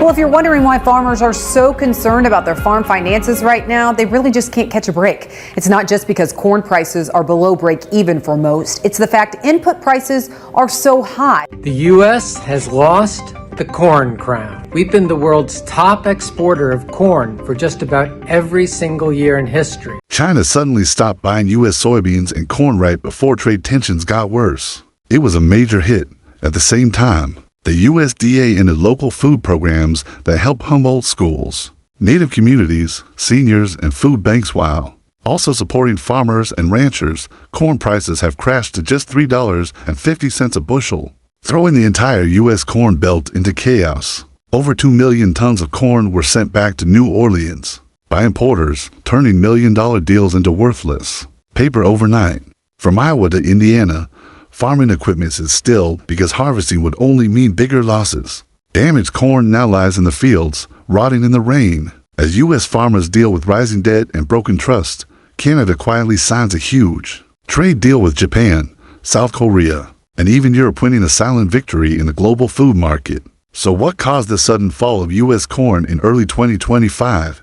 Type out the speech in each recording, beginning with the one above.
Well, if you're wondering why farmers are so concerned about their farm finances right now, they really just can't catch a break. It's not just because corn prices are below break even for most. It's the fact input prices are so high. The U.S. has lost the corn crown. We've been the world's top exporter of corn for just about every single year in history. China suddenly stopped buying U.S. soybeans and corn right before trade tensions got worse. It was a major hit. At the same time, the USDA ended local food programs that help Humboldt schools, native communities, seniors, and food banks while also supporting farmers and ranchers. Corn prices have crashed to just $3.50 a bushel, throwing the entire U.S. corn belt into chaos. Over 2 million tons of corn were sent back to New Orleans by importers, turning million-dollar deals into worthless paper overnight. From Iowa to Indiana, farming equipment is still because harvesting would only mean bigger losses. Damaged corn now lies in the fields, rotting in the rain. As U.S. farmers deal with rising debt and broken trust, Canada quietly signs a huge trade deal with Japan, South Korea, and even Europe, winning a silent victory in the global food market. So what caused the sudden fall of U.S. corn in early 2025,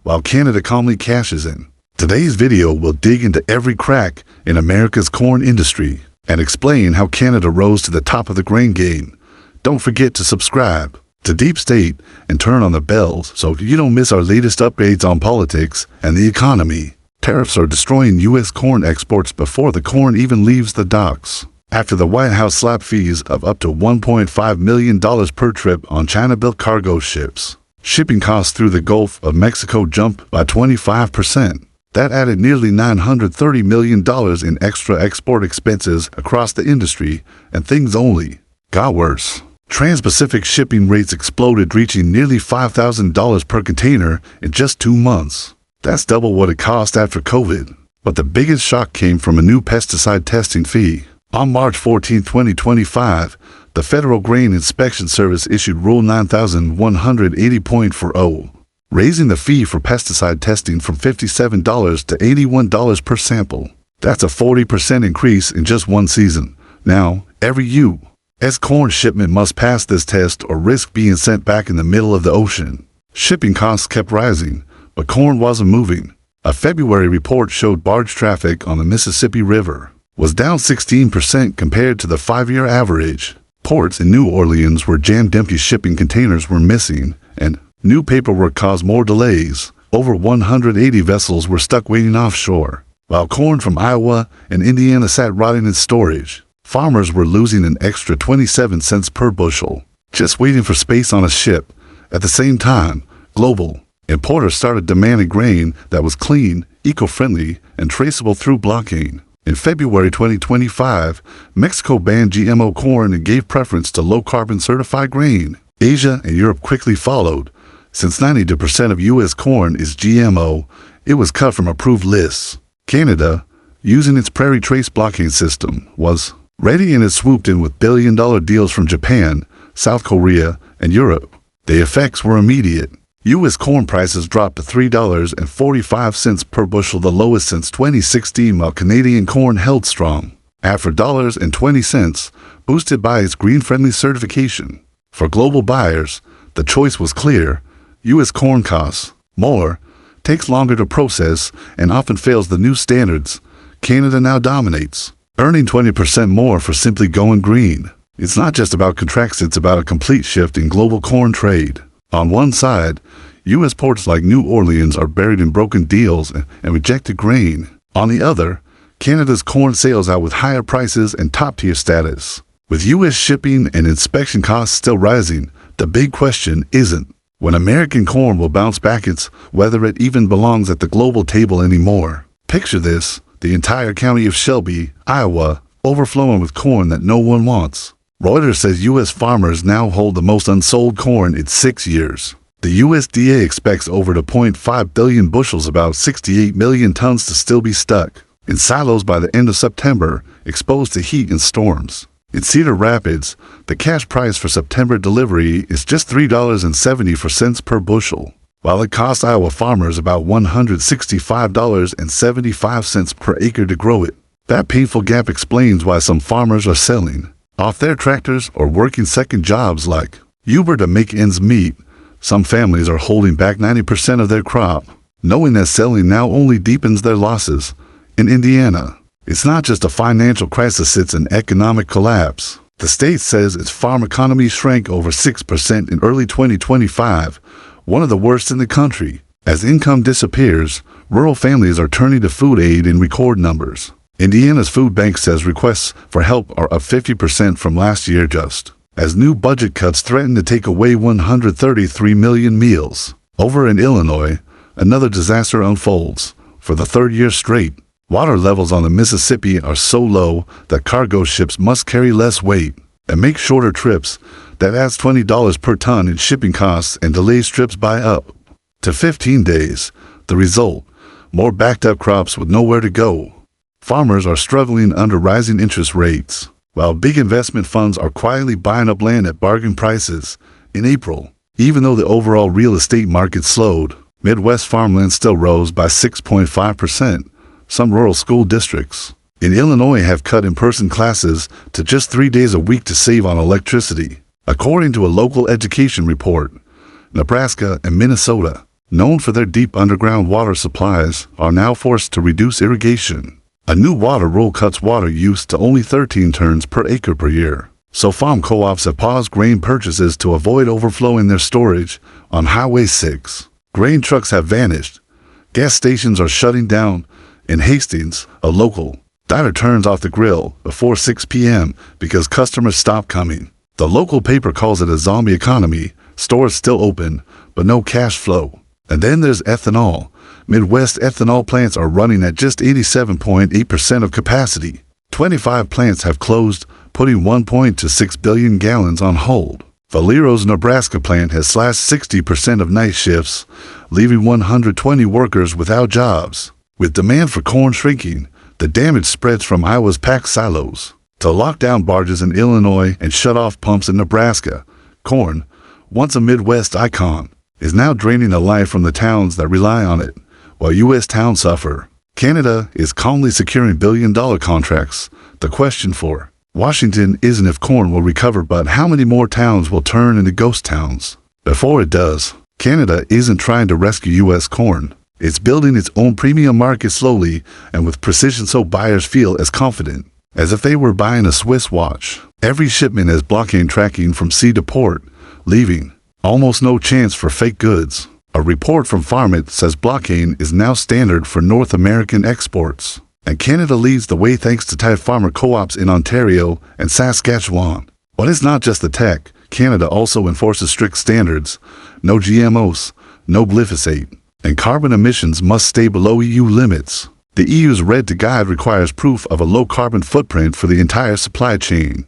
while Canada calmly cashes in? Today's video will dig into every crack in America's corn industry and explain how Canada rose to the top of the grain game. Don't forget to subscribe to Deep State and turn on the bells so you don't miss our latest updates on politics and the economy. Tariffs are destroying U.S. corn exports before the corn even leaves the docks. After the White House slapped fees of up to $1.5 million per trip on China-built cargo ships, shipping costs through the Gulf of Mexico jumped by 25%. That added nearly $930 million in extra export expenses across the industry, and things only got worse. Trans-Pacific shipping rates exploded, reaching nearly $5,000 per container in just 2 months. That's double what it cost after COVID. But the biggest shock came from a new pesticide testing fee. On March 14, 2025, the Federal Grain Inspection Service issued Rule 9180.40. raising the fee for pesticide testing from $57 to $81 per sample. That's a 40% increase in just one season. Now, every U.S. corn shipment must pass this test or risk being sent back in the middle of the ocean. Shipping costs kept rising, but corn wasn't moving. A February report showed barge traffic on the Mississippi River was down 16% compared to the 5-year average. Ports in New Orleans were jammed empty, shipping containers were missing, and new paperwork caused more delays. Over 180 vessels were stuck waiting offshore, while corn from Iowa and Indiana sat rotting in storage. Farmers were losing an extra 27 cents per bushel, just waiting for space on a ship. At the same time, global importers started demanding grain that was clean, eco-friendly, and traceable through blockade. In February 2025, Mexico banned GMO corn and gave preference to low-carbon certified grain. Asia and Europe quickly followed. Since 92% of U.S. corn is GMO, it was cut from approved lists. Canada, using its Prairie Trace blockade system, was ready, and it swooped in with billion-dollar deals from Japan, South Korea, and Europe. The effects were immediate. U.S. corn prices dropped to $3.45 per bushel, the lowest since 2016, while Canadian corn held strong at $4.20, boosted by its green-friendly certification. For global buyers, the choice was clear. U.S. corn costs more, takes longer to process, and often fails the new standards. Canada now dominates, earning 20% more for simply going green. It's not just about contracts, it's about a complete shift in global corn trade. On one side, U.S. ports like New Orleans are buried in broken deals and rejected grain. On the other, Canada's corn sails out with higher prices and top-tier status. With U.S. shipping and inspection costs still rising, the big question isn't when American corn will bounce back, it's whether it even belongs at the global table anymore. Picture this: the entire county of Shelby, Iowa, overflowing with corn that no one wants. Reuters says U.S. farmers now hold the most unsold corn in 6 years. The USDA expects over 2.5 billion bushels, about 68 million tons, to still be stuck in silos by the end of September, exposed to heat and storms. In Cedar Rapids, the cash price for September delivery is just $3.74 per bushel, while it costs Iowa farmers about $165.75 per acre to grow it. That painful gap explains why some farmers are selling off their tractors or working second jobs like Uber to make ends meet. Some families are holding back 90% of their crop, knowing that selling now only deepens their losses. In Indiana, it's not just a financial crisis, it's an economic collapse. The state says its farm economy shrank over 6% in early 2025, one of the worst in the country. As income disappears, rural families are turning to food aid in record numbers. Indiana's food bank says requests for help are up 50% from last year just as new budget cuts threaten to take away 133 million meals. Over in Illinois, another disaster unfolds. For the third year straight, water levels on the Mississippi are so low that cargo ships must carry less weight and make shorter trips. That adds $20 per ton in shipping costs and delays trips by up to 15 days. The result, more backed up crops with nowhere to go. Farmers are struggling under rising interest rates, while big investment funds are quietly buying up land at bargain prices. In April, even though the overall real estate market slowed, Midwest farmland still rose by 6.5%. Some rural school districts in Illinois have cut in-person classes to just 3 days a week to save on electricity. According to a local education report, Nebraska and Minnesota, known for their deep underground water supplies, are now forced to reduce irrigation. A new water rule cuts water use to only 13 turns per acre per year. So farm co-ops have paused grain purchases to avoid overflowing their storage on Highway 6. Grain trucks have vanished. Gas stations are shutting down. In Hastings, a local diner turns off the grill before 6 p.m. because customers stop coming. The local paper calls it a zombie economy. Stores still open, but no cash flow. And then there's ethanol. Midwest ethanol plants are running at just 87.8% of capacity. 25 plants have closed, putting 1.26 billion gallons on hold. Valero's Nebraska plant has slashed 60% of night shifts, leaving 120 workers without jobs. With demand for corn shrinking, the damage spreads from Iowa's packed silos to lock down barges in Illinois and shut off pumps in Nebraska. Corn, once a Midwest icon, is now draining the life from the towns that rely on it, while U.S. towns suffer. Canada is calmly securing billion-dollar contracts. The question for Washington isn't if corn will recover, but how many more towns will turn into ghost towns. Before it does, Canada isn't trying to rescue U.S. corn. It's building its own premium market slowly and with precision so buyers feel as confident as if they were buying a Swiss watch. Every shipment has blockade tracking from sea to port, leaving almost no chance for fake goods. A report from Farmit says blockade is now standard for North American exports, and Canada leads the way thanks to tight farmer co-ops in Ontario and Saskatchewan. But it's not just the tech. Canada also enforces strict standards: no GMOs, no glyphosate, and carbon emissions must stay below EU limits. The EU's Red to Guide requires proof of a low carbon footprint for the entire supply chain.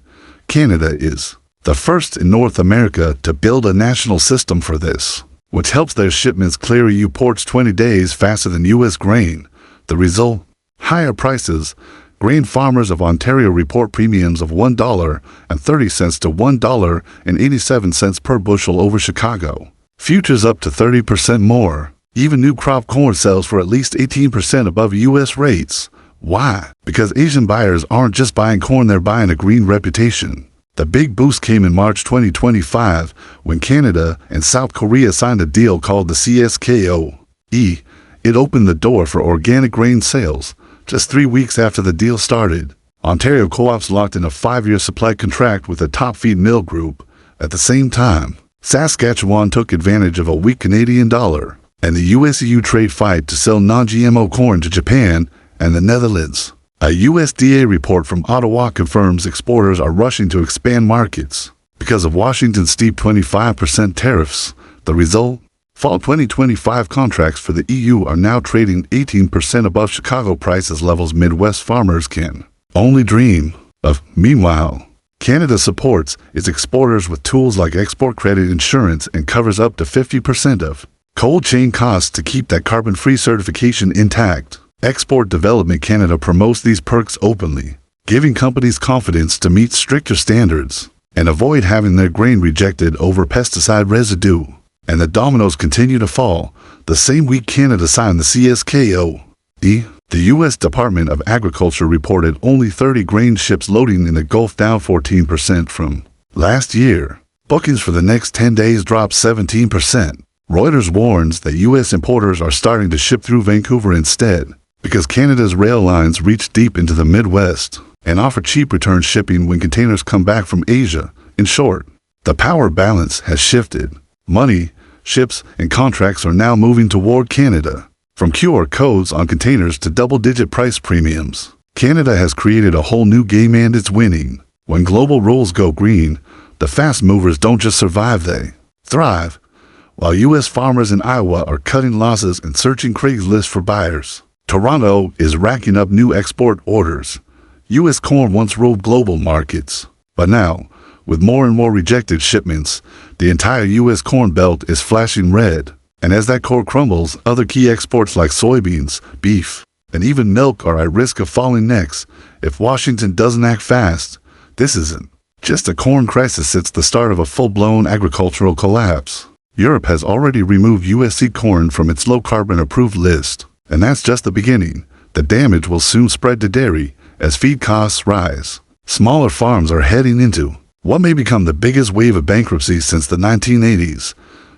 Canada is the first in North America to build a national system for this, which helps their shipments clear EU ports 20 days faster than U.S. grain. The result? Higher prices. Grain farmers of Ontario report premiums of $1.30 to $1.87 per bushel over Chicago. Futures up to 30% more. Even new crop corn sells for at least 18% above U.S. rates. Why? Because Asian buyers aren't just buying corn, they're buying a green reputation. The big boost came in March 2025 when Canada and South Korea signed a deal called the CSKO. It opened the door for organic grain sales. Just 3 weeks after the deal started, Ontario co-ops locked in a 5-year supply contract with a top feed mill group. At the same time, Saskatchewan took advantage of a weak Canadian dollar and the US-EU trade fight to sell non-GMO corn to Japan and the Netherlands. A USDA report from Ottawa confirms exporters are rushing to expand markets because of Washington's steep 25% tariffs. The result? Fall 2025 contracts for the EU are now trading 18% above Chicago prices, levels Midwest farmers can only dream of. Meanwhile, Canada supports its exporters with tools like export credit insurance and covers up to 50% of cold chain costs to keep that carbon-free certification intact. Export Development Canada promotes these perks openly, giving companies confidence to meet stricter standards and avoid having their grain rejected over pesticide residue. And the dominoes continue to fall. The same week Canada signed the CSKO, the U.S. Department of Agriculture reported only 30 grain ships loading in the Gulf, down 14% from last year. Bookings for the next 10 days dropped 17%. Reuters warns that U.S. importers are starting to ship through Vancouver instead because Canada's rail lines reach deep into the Midwest and offer cheap return shipping when containers come back from Asia. In short, the power balance has shifted. Money, ships, and contracts are now moving toward Canada. From QR codes on containers to double-digit price premiums, Canada has created a whole new game and it's winning. When global rules go green, the fast movers don't just survive, they thrive. While U.S. farmers in Iowa are cutting losses and searching Craigslist for buyers, Toronto is racking up new export orders. U.S. corn once ruled global markets, but now, with more and more rejected shipments, the entire U.S. corn belt is flashing red. And as that core crumbles, other key exports like soybeans, beef, and even milk are at risk of falling next. If Washington doesn't act fast, this isn't just a corn crisis, it's the start of a full-blown agricultural collapse. Europe has already removed USC corn from its low-carbon approved list, and that's just the beginning. The damage will soon spread to dairy as feed costs rise. Smaller farms are heading into what may become the biggest wave of bankruptcies since the 1980s.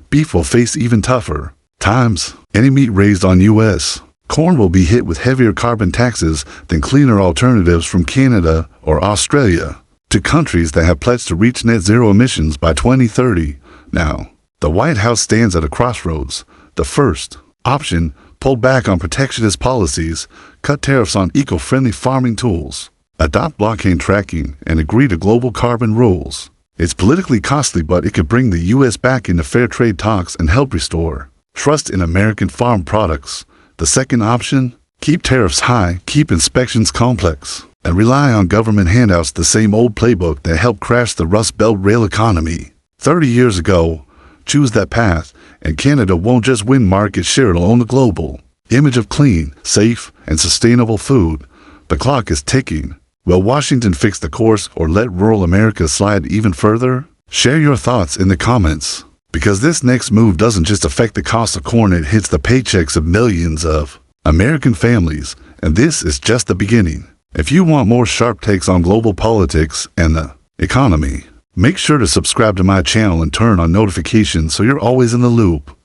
Beef will face even tougher times. Any meat raised on U.S. corn will be hit with heavier carbon taxes than cleaner alternatives from Canada or Australia to countries that have pledged to reach net zero emissions by 2030. Now, the White House stands at a crossroads. The first option, pull back on protectionist policies, cut tariffs on eco-friendly farming tools, adopt blockchain tracking, and agree to global carbon rules. It's politically costly, but it could bring the U.S. back into fair trade talks and help restore trust in American farm products. The second option, keep tariffs high, keep inspections complex, and rely on government handouts, the same old playbook that helped crash the Rust Belt rail economy 30 years ago. Choose that path, and Canada won't just win market share, it'll own the global image of clean, safe, and sustainable food. The clock is ticking. Will Washington fix the course or let rural America slide even further? Share your thoughts in the comments, because this next move doesn't just affect the cost of corn, it hits the paychecks of millions of American families, and this is just the beginning. If you want more sharp takes on global politics and the economy, make sure to subscribe to my channel and turn on notifications so you're always in the loop.